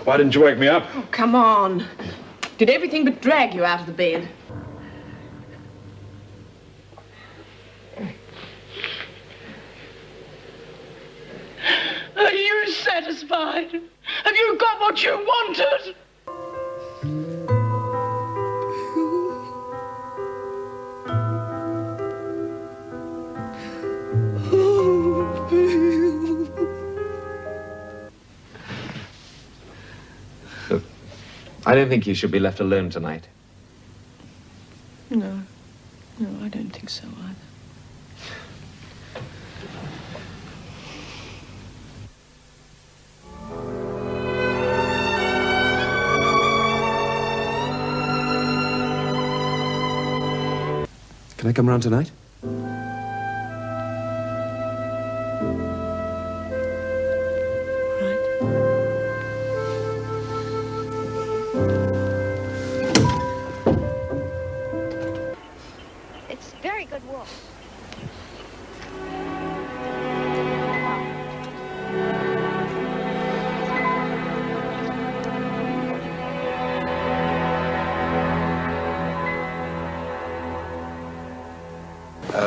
Why didn't you wake me up? Oh, come on. Did everything but drag you out of the bed. Are you satisfied? Have you got what you wanted? Look, I don't think you should be left alone tonight. No, I don't think so either. Can I come round tonight? It's very good walk.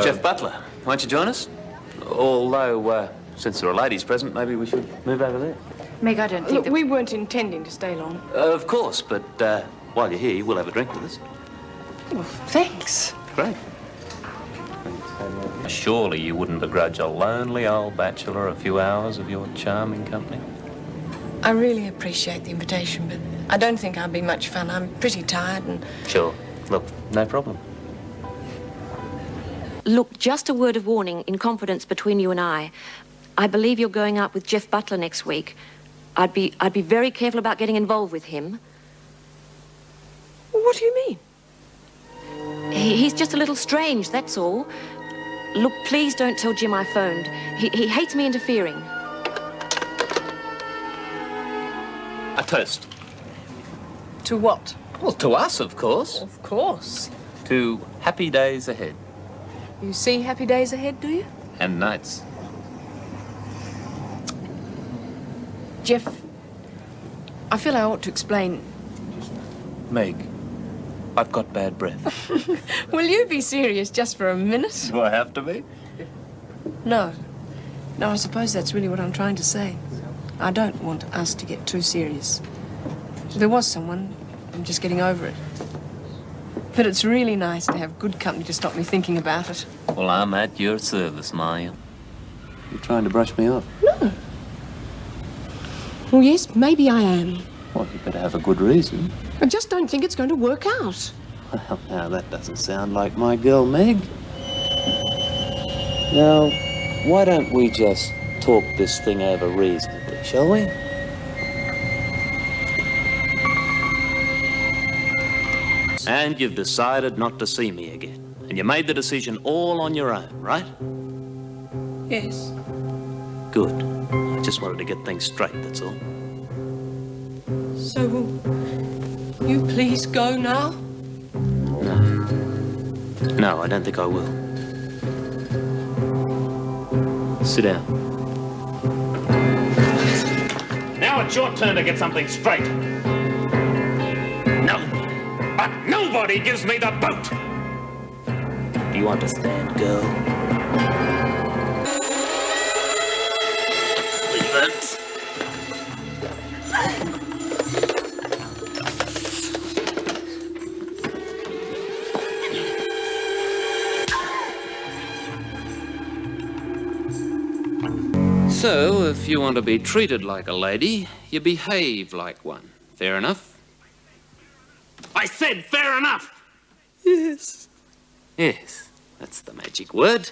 Jeff Butler, won't you join us? Although, since there are ladies present, maybe we should move over there. Meg, I don't think we weren't intending to stay long. Of course, but while you're here, we'll have a drink with us. Well, thanks. Great. Surely you wouldn't begrudge a lonely old bachelor a few hours of your charming company? I really appreciate the invitation, but I don't think I'll be much fun. I'm pretty tired and... Sure. Look, no problem. Look, just a word of warning in confidence between you and I. I believe you're going out with Jeff Butler next week. I'd be very careful about getting involved with him. What do you mean? He's just a little strange, that's all. Look, please don't tell Jim I phoned. He hates me interfering. A toast. To what? Well, to us, of course. Of course. To happy days ahead. You see happy days ahead, do you? And nights. Jeff, I feel I ought to explain. Meg, I've got bad breath. Will you be serious just for a minute? Do I have to be? No. No, I suppose that's really what I'm trying to say. I don't want us to get too serious. There was someone. I'm just getting over it. But it's really nice to have good company to stop me thinking about it. Well, I'm at your service, Maya. You're trying to brush me off? No. Well, yes, maybe I am. Well, you better have a good reason. I just don't think it's going to work out. Well, now, that doesn't sound like my girl, Meg. Now, why don't we just talk this thing over reasonably, shall we? And you've decided not to see me again. And you made the decision all on your own, right? Yes. Good. I just wanted to get things straight, that's all. So, will you please go now? No. No, I don't think I will. Sit down. Now it's your turn to get something straight. No. But nobody gives me the boot! Do you understand, girl? Leave it. So, if you want to be treated like a lady, you behave like one. Fair enough? I said fair enough! Yes. Yes, that's the magic word.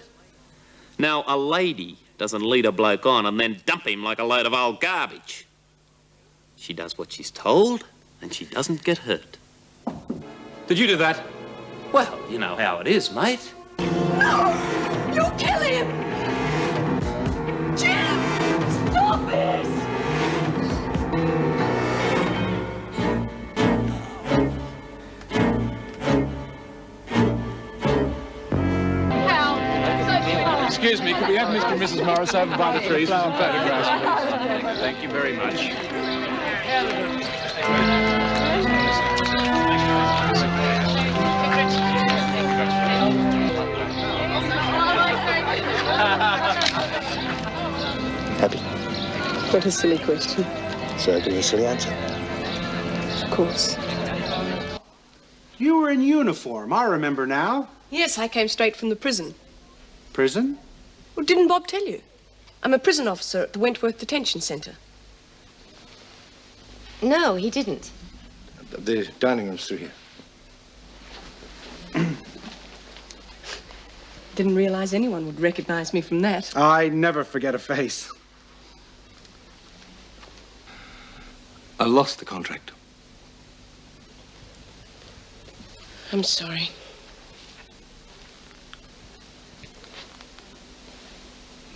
Now, a lady doesn't lead a bloke on and then dump him like a load of old garbage. She does what she's told, and she doesn't get hurt. Did you do that? Well, you know how it is, mate. No! You'll kill him! Jim! Stop this! Excuse me, could we have Mr. and Mrs. Morris over by the trees for some photographs, please? Thank you very much. Happy? What a silly question. So give me a silly answer. Of course. You were in uniform, I remember now. Yes, I came straight from the prison. Prison? Well, didn't Bob tell you? I'm a prison officer at the Wentworth Detention Centre. No, he didn't. The dining room's through here. Didn't realize anyone would recognize me from that. I never forget a face. I lost the contract. I'm sorry.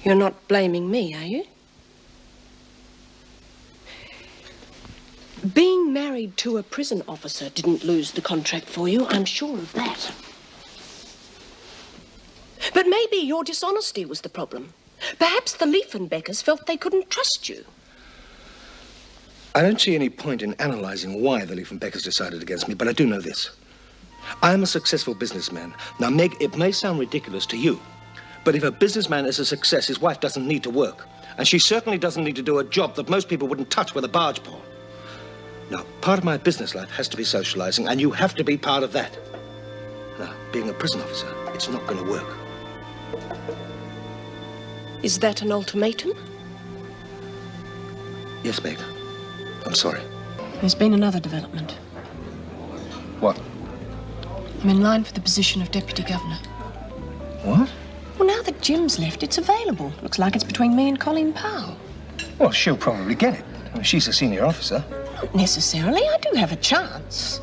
You're not blaming me, are you? Being married to a prison officer didn't lose the contract for you, I'm sure of that. But maybe your dishonesty was the problem. Perhaps the Liefenbeckers felt they couldn't trust you. I don't see any point in analyzing why the Liefenbeckers decided against me, but I do know this. I am a successful businessman. Now, Meg, it may sound ridiculous to you, but if a businessman is a success, his wife doesn't need to work. And she certainly doesn't need to do a job that most people wouldn't touch with a barge pole. Now, part of my business life has to be socializing, and you have to be part of that. Now, being a prison officer, it's not going to work. Is that an ultimatum? Yes, Meg. I'm sorry. There's been another development. What? I'm in line for the position of Deputy Governor. What? Well, now that Jim's left, it's available. Looks like it's between me and Colleen Powell. Well, she'll probably get it. She's a senior officer. Not necessarily. I do have a chance.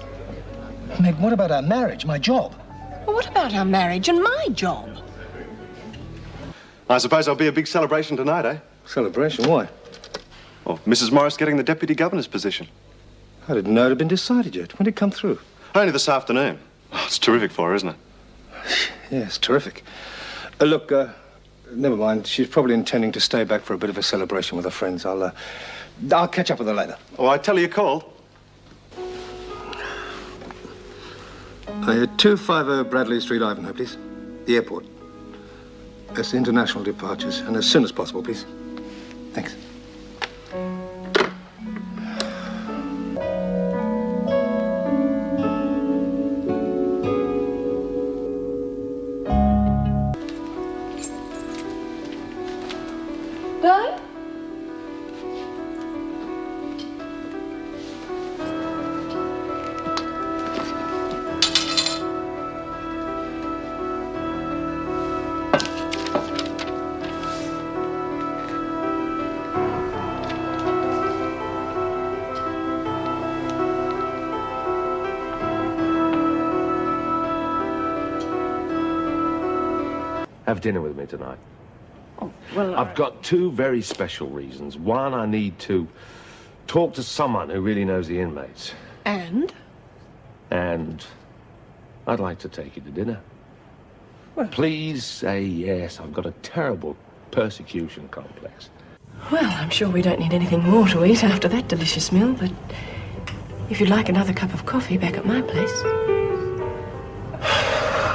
Meg, what about our marriage, my job? Well, what about our marriage and my job? I suppose there'll be a big celebration tonight, eh? Celebration? Why? Well, Mrs. Morris getting the deputy governor's position. I didn't know it had been decided yet. When did it come through? Only this afternoon. Oh, it's terrific for her, isn't it? Yes, terrific. Look, never mind. She's probably intending to stay back for a bit of a celebration with her friends. I'll catch up with her later. Oh, I tell her you called. 250 Bradley Street, Ivanhoe, please. The airport. That's international departures, and as soon as possible, please. Thanks. Di? Have dinner with me tonight. Oh, well, I've got two very special reasons. One, I need to talk to someone who really knows the inmates. And? And I'd like to take you to dinner. Well, please say yes. I've got a terrible persecution complex. Well, I'm sure we don't need anything more to eat after that delicious meal, but if you'd like another cup of coffee back at my place.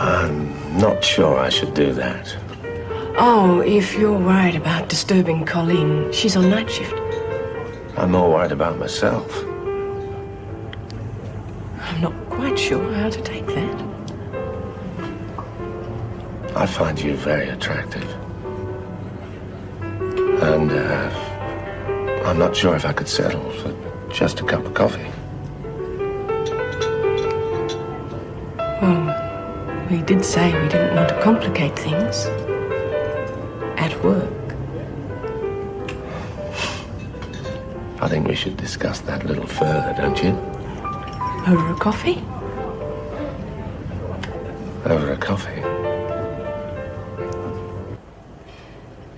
I'm not sure I should do that. Oh, if you're worried about disturbing Colleen, she's on night shift. I'm more worried about myself. I'm not quite sure how to take that. I find you very attractive. And, I'm not sure if I could settle for just a cup of coffee. Well, we did say we didn't want to complicate things. At work. I think we should discuss that a little further, don't you? Over a coffee? Over a coffee.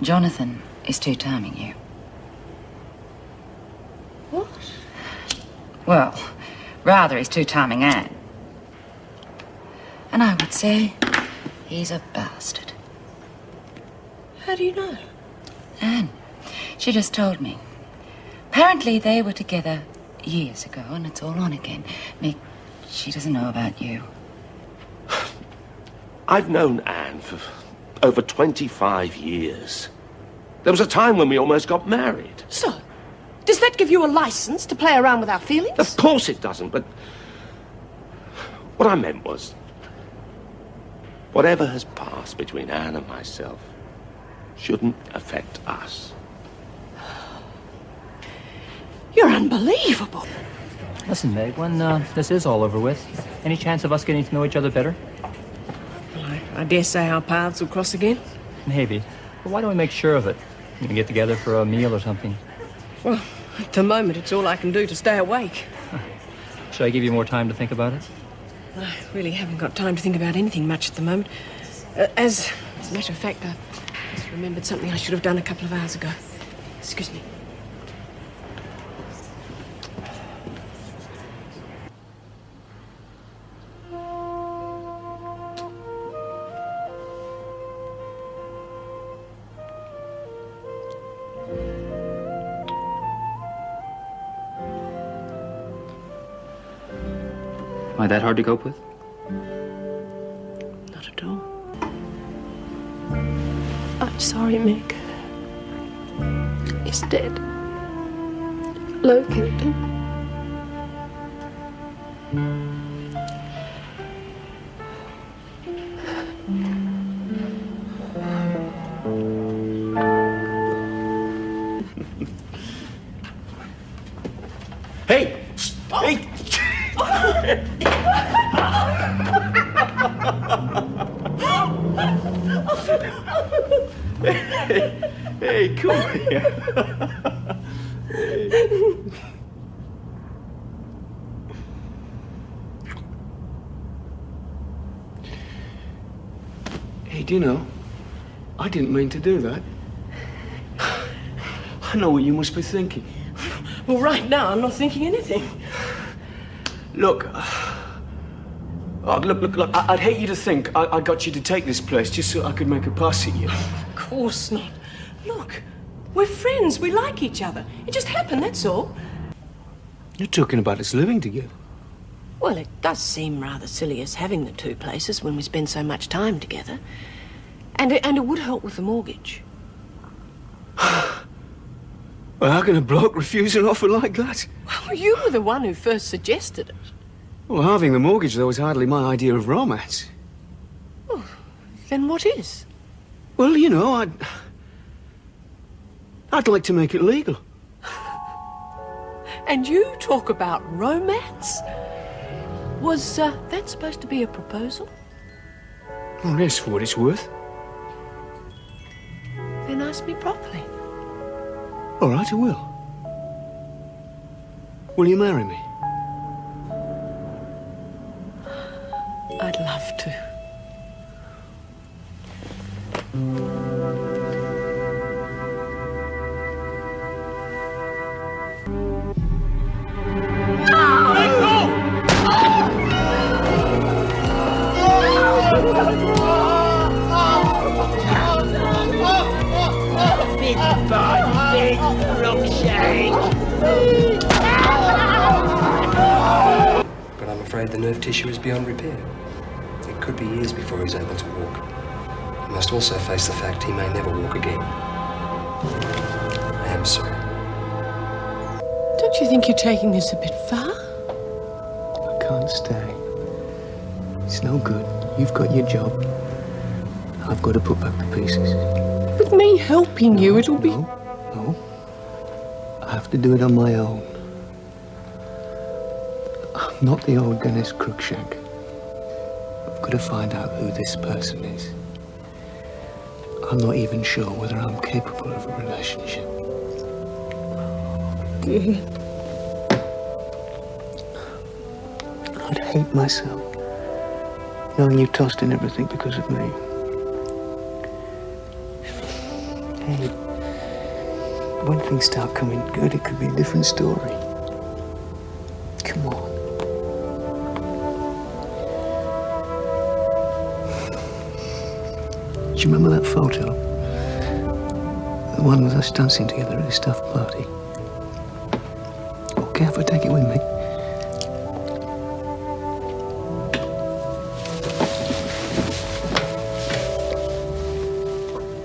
Jonathan is two-timing you. What? Well, rather he's two-timing Anne. And I would say he's a bastard. How do you know? Anne, she just told me. Apparently they were together years ago, and it's all on again. Mick, she doesn't know about you. I've known Anne for over 25 years. There was a time when we almost got married. So, does that give you a license to play around with our feelings? Of course it doesn't, but what I meant was, whatever has passed between Anne and myself shouldn't affect us. You're unbelievable. Listen, Meg, when this is all over with, any chance of us getting to know each other better? Well, I dare say our paths will cross again. Maybe. But why don't we make sure of it? We can get together for a meal or something. Well, at the moment, it's all I can do to stay awake. Should I give you more time to think about it? I really haven't got time to think about anything much at the moment. As a matter of fact, I just remembered something I should have done a couple of hours ago. Excuse me. Am I that hard to cope with? Not at all. I'm sorry, Mick. He's dead. Located him. Hey! Hey! Hey, come here. Hey, do you know, I didn't mean to do that. I know what you must be thinking. Well, right now, I'm not thinking anything. Look, look, I'd hate you to think I got you to take this place just so I could make a pass at you. Of course not. Look, we're friends. We like each other. It just happened, that's all. You're talking about us living together. Well, it does seem rather silly us having the two places when we spend so much time together. And it would help with the mortgage. Well, how can a bloke refuse an offer like that? Well, you were the one who first suggested it. Well, having the mortgage, though, was hardly my idea of romance. Oh, then what is? Well, you know, I'd like to make it legal. And you talk about romance? Was that supposed to be a proposal? Well, yes, for what it's worth. Then ask me properly. All right, I will. Will you marry me? I'd love to. But I'm afraid the nerve tissue is beyond repair. It could be years before he's able to walk. He must also face the fact he may never walk again. I am sorry. Don't you think you're taking this a bit far? I can't stay. It's no good. You've got your job. I've got to put back the pieces. With me helping you, it'll be... No. I have to do it on my own. I'm not the old Dennis Cruikshank. I've got to find out who this person is. I'm not even sure whether I'm capable of a relationship. Dear. I'd hate myself knowing you tossed in everything because of me. Hey, when things start coming good, it could be a different story. Come on. Do you remember that photo? The one with us dancing together at a stuffed party? Okay. care if I take it with me?